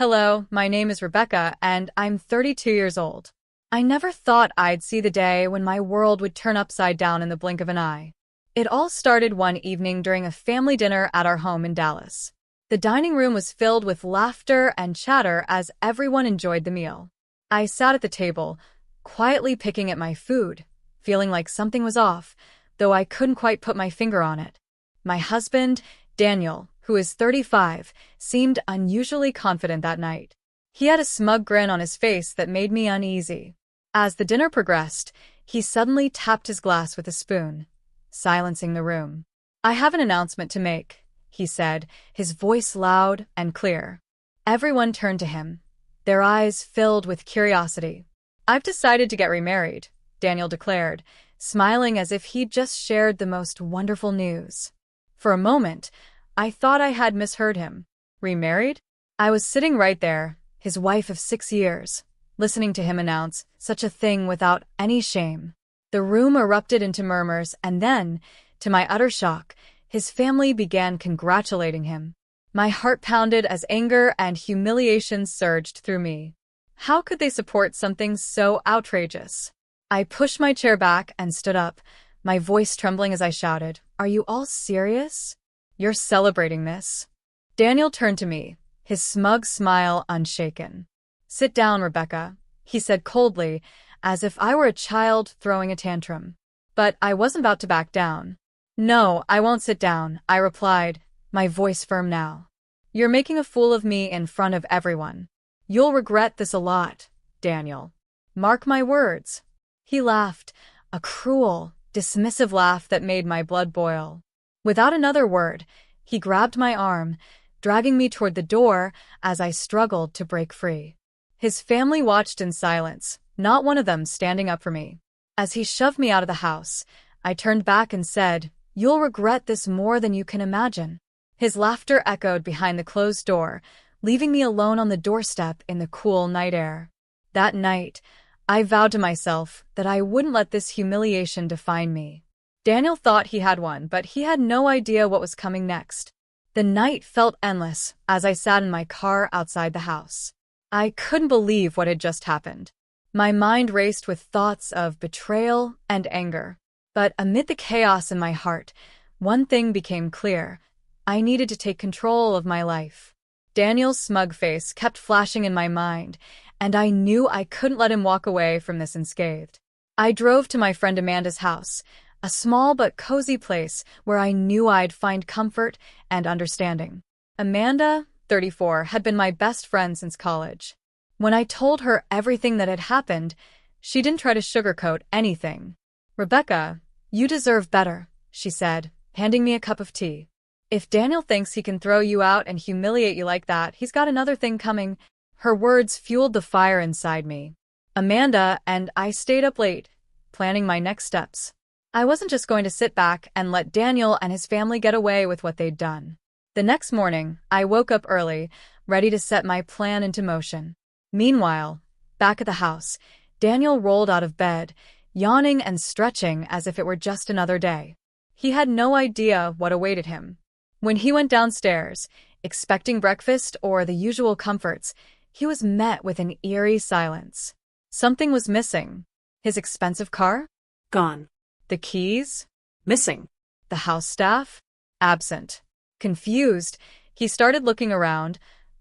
Hello, my name is Rebecca, and I'm 32 years old. I never thought I'd see the day when my world would turn upside down in the blink of an eye. It all started one evening during a family dinner at our home in Dallas. The dining room was filled with laughter and chatter as everyone enjoyed the meal. I sat at the table, quietly picking at my food, feeling like something was off, though I couldn't quite put my finger on it. My husband, Daniel, who is 35, seemed unusually confident that night. He had a smug grin on his face that made me uneasy. As the dinner progressed, he suddenly tapped his glass with a spoon, silencing the room. "I have an announcement to make," he said, his voice loud and clear. Everyone turned to him, their eyes filled with curiosity. "I've decided to get remarried," Daniel declared, smiling as if he'd just shared the most wonderful news. For a moment, I thought I had misheard him. Remarried? I was sitting right there, his wife of 6 years, listening to him announce such a thing without any shame. The room erupted into murmurs, and then, to my utter shock, his family began congratulating him. My heart pounded as anger and humiliation surged through me. How could they support something so outrageous? I pushed my chair back and stood up, my voice trembling as I shouted, "Are you all serious? You're celebrating this?" Daniel turned to me, his smug smile unshaken. "Sit down, Rebecca," he said coldly, as if I were a child throwing a tantrum. But I wasn't about to back down. "No, I won't sit down," I replied, my voice firm now. "You're making a fool of me in front of everyone. You'll regret this a lot, Daniel. Mark my words." He laughed, a cruel, dismissive laugh that made my blood boil. Without another word, he grabbed my arm, dragging me toward the door as I struggled to break free. His family watched in silence, not one of them standing up for me. As he shoved me out of the house, I turned back and said, "You'll regret this more than you can imagine." His laughter echoed behind the closed door, leaving me alone on the doorstep in the cool night air. That night, I vowed to myself that I wouldn't let this humiliation define me. Daniel thought he had won, but he had no idea what was coming next. The night felt endless as I sat in my car outside the house. I couldn't believe what had just happened. My mind raced with thoughts of betrayal and anger. But amid the chaos in my heart, one thing became clear. I needed to take control of my life. Daniel's smug face kept flashing in my mind, and I knew I couldn't let him walk away from this unscathed. I drove to my friend Amanda's house, a small but cozy place where I knew I'd find comfort and understanding. Amanda, 34, had been my best friend since college. When I told her everything that had happened, she didn't try to sugarcoat anything. "Rebecca, you deserve better," she said, handing me a cup of tea. "If Daniel thinks he can throw you out and humiliate you like that, he's got another thing coming." Her words fueled the fire inside me. Amanda and I stayed up late, planning my next steps. I wasn't just going to sit back and let Daniel and his family get away with what they'd done. The next morning, I woke up early, ready to set my plan into motion. Meanwhile, back at the house, Daniel rolled out of bed, yawning and stretching as if it were just another day. He had no idea what awaited him. When he went downstairs, expecting breakfast or the usual comforts, he was met with an eerie silence. Something was missing. His expensive car? Gone. The keys? Missing. The house staff? Absent. Confused, he started looking around,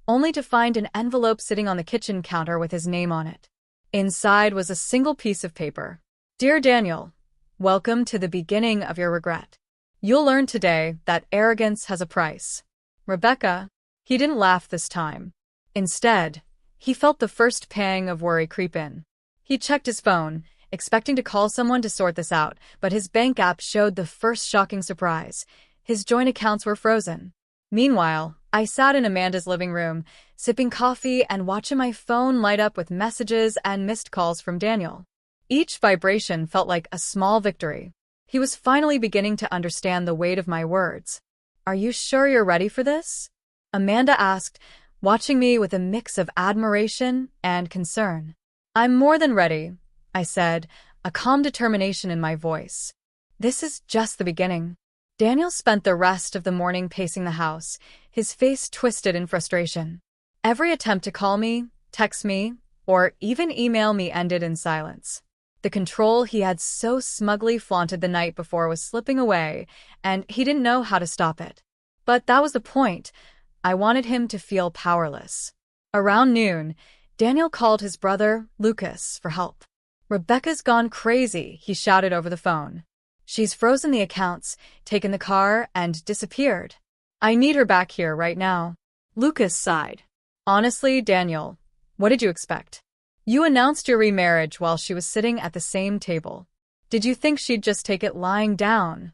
only to find an envelope sitting on the kitchen counter with his name on it. Inside was a single piece of paper. "Dear Daniel, welcome to the beginning of your regret. You'll learn today that arrogance has a price. Rebecca." He didn't laugh this time. Instead, he felt the first pang of worry creep in. He checked his phone, expecting to call someone to sort this out, but his bank app showed the first shocking surprise. His joint accounts were frozen. Meanwhile, I sat in Amanda's living room, sipping coffee and watching my phone light up with messages and missed calls from Daniel. Each vibration felt like a small victory. He was finally beginning to understand the weight of my words. "Are you sure you're ready for this?" Amanda asked, watching me with a mix of admiration and concern. "I'm more than ready," I said, a calm determination in my voice. "This is just the beginning." Daniel spent the rest of the morning pacing the house, his face twisted in frustration. Every attempt to call me, text me, or even email me ended in silence. The control he had so smugly flaunted the night before was slipping away, and he didn't know how to stop it. But that was the point. I wanted him to feel powerless. Around noon, Daniel called his brother, Lucas, for help. "Rebecca's gone crazy," he shouted over the phone. "She's frozen the accounts, taken the car, and disappeared. I need her back here right now." Lucas sighed. "Honestly, Daniel, what did you expect? You announced your remarriage while she was sitting at the same table. Did you think she'd just take it lying down?"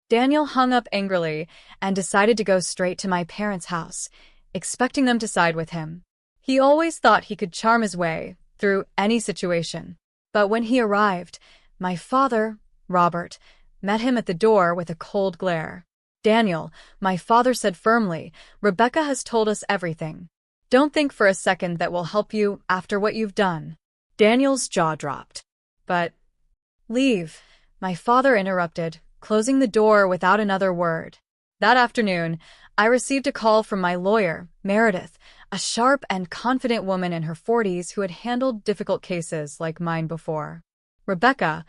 Daniel hung up angrily and decided to go straight to my parents' house, expecting them to side with him. He always thought he could charm his way through any situation. But when he arrived, my father, Robert, met him at the door with a cold glare. "Daniel," my father said firmly, "Rebecca has told us everything. Don't think for a second that we'll help you after what you've done." Daniel's jaw dropped. "But leave," my father interrupted, closing the door without another word. That afternoon, I received a call from my lawyer, Meredith, a sharp and confident woman in her 40s who had handled difficult cases like mine before. "Rebecca,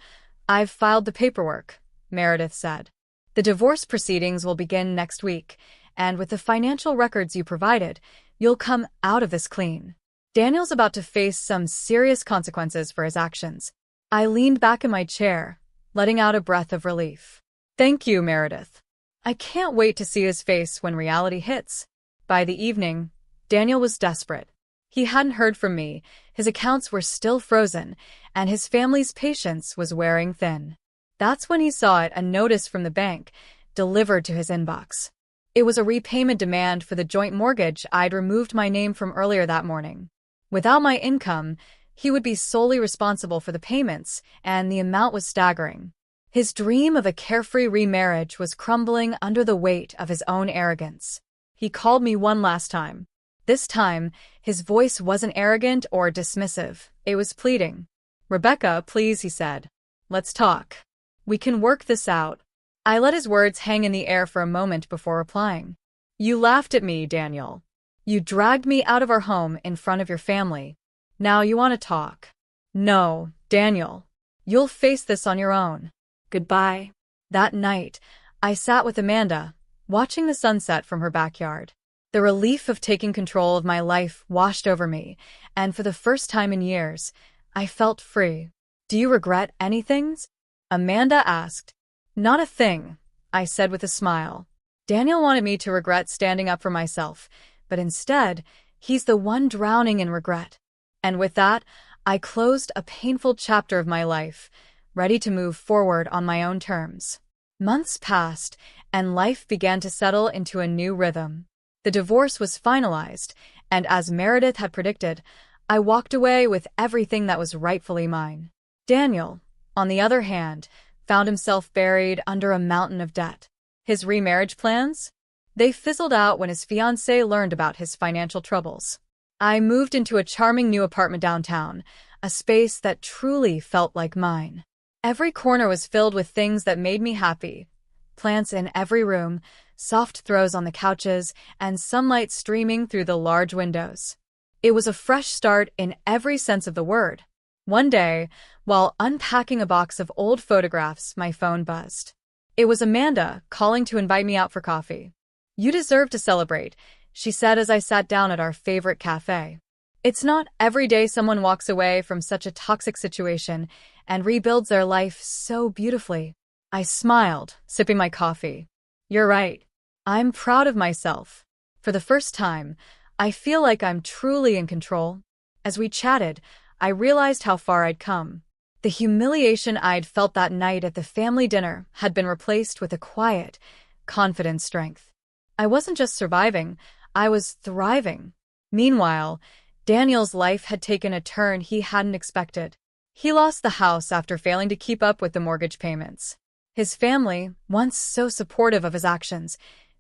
I've filed the paperwork," Meredith said. "The divorce proceedings will begin next week, and with the financial records you provided, you'll come out of this clean. Daniel's about to face some serious consequences for his actions." I leaned back in my chair, letting out a breath of relief. "Thank you, Meredith. I can't wait to see his face when reality hits." By the evening, Daniel was desperate. He hadn't heard from me, his accounts were still frozen, and his family's patience was wearing thin. That's when he saw a notice from the bank, delivered to his inbox. It was a repayment demand for the joint mortgage I'd removed my name from earlier that morning. Without my income, he would be solely responsible for the payments, and the amount was staggering. His dream of a carefree remarriage was crumbling under the weight of his own arrogance. He called me one last time. This time, his voice wasn't arrogant or dismissive, it was pleading. "Rebecca, please," he said. "Let's talk. We can work this out." I let his words hang in the air for a moment before replying. "You laughed at me, Daniel. You dragged me out of our home in front of your family. Now you want to talk." "No, Daniel. You'll face this on your own. Goodbye." That night, I sat with Amanda, watching the sunset from her backyard. The relief of taking control of my life washed over me, and for the first time in years, I felt free. "Do you regret anything?" Amanda asked. "Not a thing," I said with a smile. Daniel wanted me to regret standing up for myself, but instead, he's the one drowning in regret. And with that, I closed a painful chapter of my life, ready to move forward on my own terms. Months passed, and life began to settle into a new rhythm. The divorce was finalized, and as Meredith had predicted, I walked away with everything that was rightfully mine. Daniel, on the other hand, found himself buried under a mountain of debt. His remarriage plans? They fizzled out when his fiancée learned about his financial troubles. I moved into a charming new apartment downtown, a space that truly felt like mine. Every corner was filled with things that made me happy. Plants in every room, soft throws on the couches, and sunlight streaming through the large windows. It was a fresh start in every sense of the word. One day, while unpacking a box of old photographs, my phone buzzed. It was Amanda calling to invite me out for coffee. "You deserve to celebrate," she said as I sat down at our favorite cafe. "It's not every day someone walks away from such a toxic situation and rebuilds their life so beautifully." I smiled, sipping my coffee. "You're right. I'm proud of myself. For the first time, I feel like I'm truly in control." As we chatted, I realized how far I'd come. The humiliation I'd felt that night at the family dinner had been replaced with a quiet, confident strength. I wasn't just surviving, I was thriving. Meanwhile, Daniel's life had taken a turn he hadn't expected. He lost the house after failing to keep up with the mortgage payments. His family, once so supportive of his actions,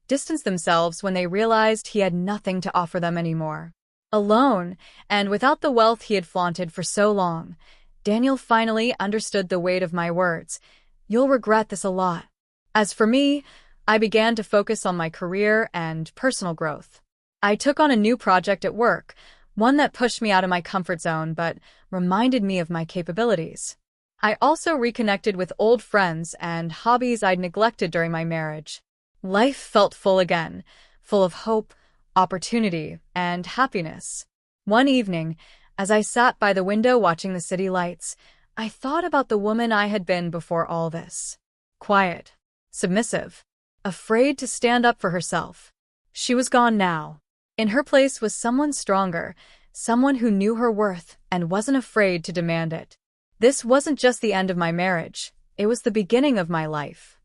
distanced themselves when they realized he had nothing to offer them anymore. Alone, and without the wealth he had flaunted for so long, Daniel finally understood the weight of my words. "You'll regret this a lot." As for me, I began to focus on my career and personal growth. I took on a new project at work, one that pushed me out of my comfort zone but reminded me of my capabilities. I also reconnected with old friends and hobbies I'd neglected during my marriage. Life felt full again, full of hope, opportunity, and happiness. One evening, as I sat by the window watching the city lights, I thought about the woman I had been before all this. Quiet, submissive, afraid to stand up for herself. She was gone now. In her place was someone stronger, someone who knew her worth and wasn't afraid to demand it. This wasn't just the end of my marriage, it was the beginning of my life.